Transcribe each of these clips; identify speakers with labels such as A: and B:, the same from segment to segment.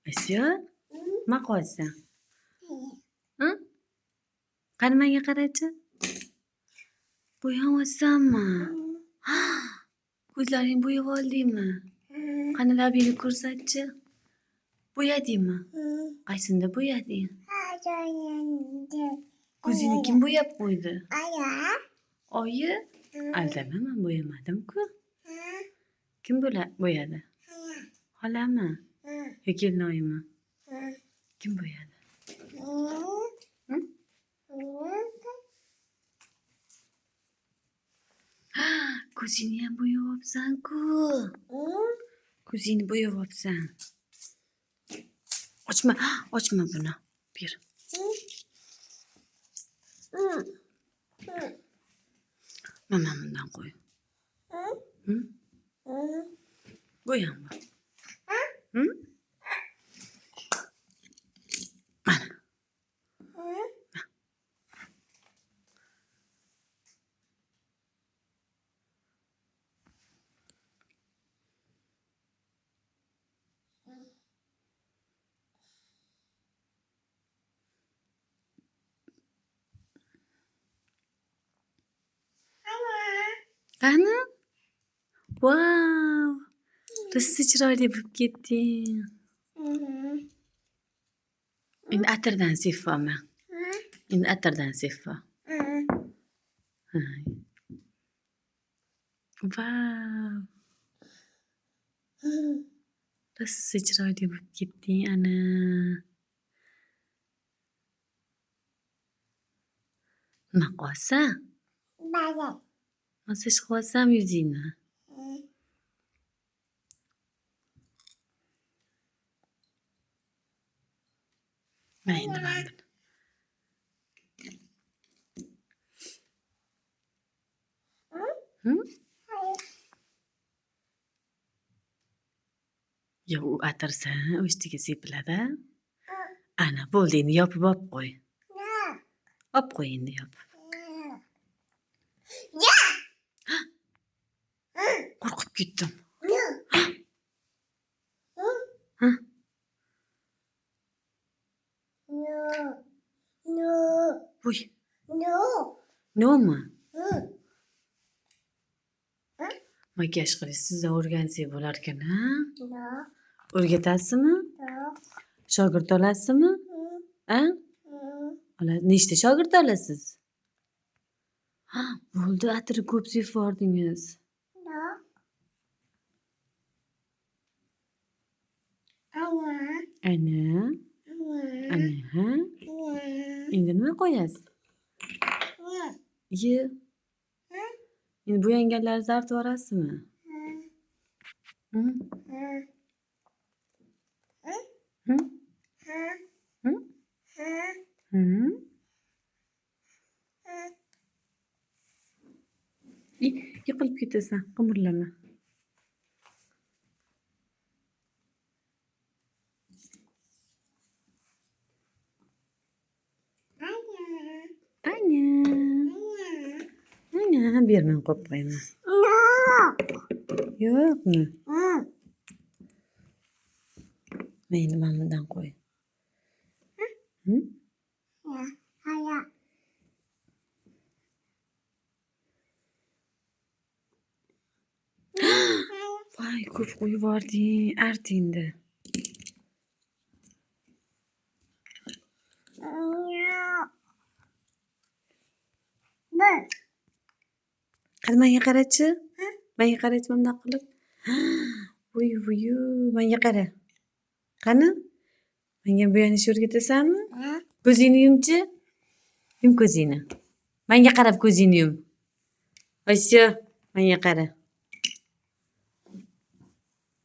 A: Asya, nima qilyapsan? Qani menga qarachi. Bo'yayapsanmi? Ko'zlaringni bo'yab oldingmi? Qani labingni ko'rsatchi. Bo'yadingmi? Qaysinda bo'yading? Ko'zingni kim bo'yab qo'ydi? Oyi? Aldama, men bo'yamadim-ku. Kim bo'yadi? Xolami? Yo kelinoyimi? Kim bo'yadi? Ko'zingni ham bo'yayapsan-ku. Ko'zingni bo'yayapsan. Ochma buni. Ber. Mana bundan qo'y. Bo'yanma. Mana. Qani? Vau! Rosa chiroyli bo'lib ketding. Endi atirdan sepma. Endi atirdan sepma. Vau! Rosa chiroyli bo'lib ketding ana. Nima qilyapsan? Massaj qilyapsanmi yuzingni? Mana endi mana buni. Yo, u atirsa ustiga sepiladi. Ana bo'ldi, endi yopib olib qo'y. Olib qo'y endi yopib. Qo'rqib ketdim. Voy. Nomi? Makiyaj qilish sizdan o'rgansak bo'lar ekan, ha? O'rgatasizmi? Shogird olasizmi? A? Nechta shogird olasiz? Bo'ldi, atiri ko'p sepib yubordingiz. Ana. Endi nima qo'yasiz? Ye. Endi bo'yanganlaringizni artib yuborasizmi? Yiqilib ketasan, qimirlama. Ana, bermay qo'yib qo'yaman. Yo'qmi? Endi mana bundan qo'y. Voy, ko'p qo'yib yubording. Art endi. Qani menga qarachi? Menga qarachi bundoq qilib. Voy, menga qara. Qani? Menga bo'yanishni o'rgatasanmi? Ko'zingni yumchi. Yum ko'zingni. Menga qarab ko'zingni yum. Asya, menga qara.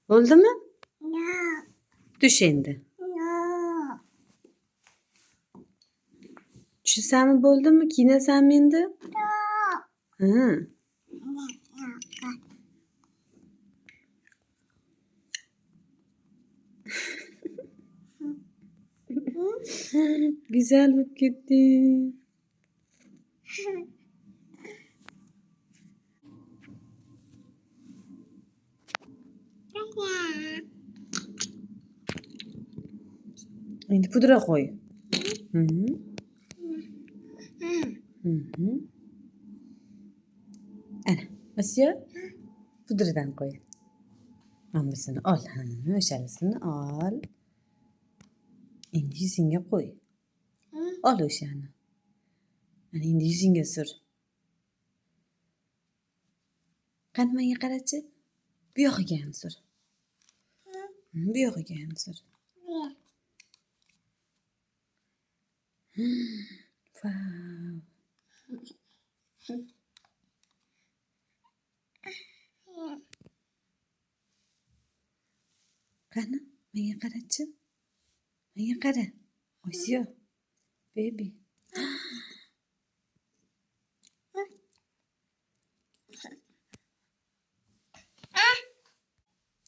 A: Bo'ldimi? Tush endi. Tushasanmi, bo'ldimi? Kiyinasanmi endi? Güzel bo'lib ketding. Endi pudra qo'y. Ana, Osiyo, pudradan qo'y. Mana busini ol. O'shalisini ol. Endi yuzingga qo'y. Ol o'shani. Mana endi yuzingga sur. Qani menga qarachi. Bu yog'iga ham sur. Bu yog'iga ham sur. Vau. Qani menga qarachi. Menga qara. Osiyo. Baby.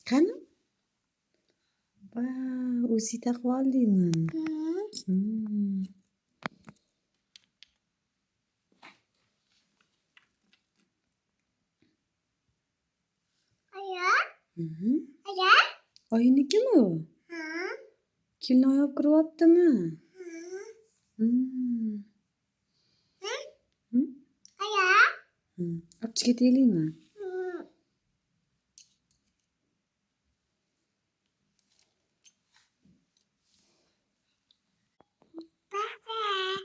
A: Qani? Vau, o'zing taqib oldingmi? Oynikimi u? Kelin oyoq kiryaptimi? Olib chiqib ketaylikmi?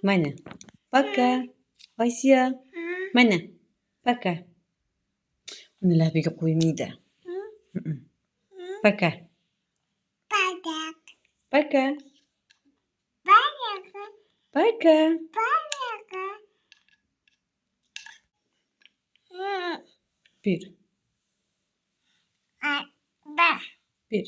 A: Mana. Пока. Osiyo. Mana. Пока. Uni labiga qo'ymaydi. Пока. Пока. Пока. Bir. Bir.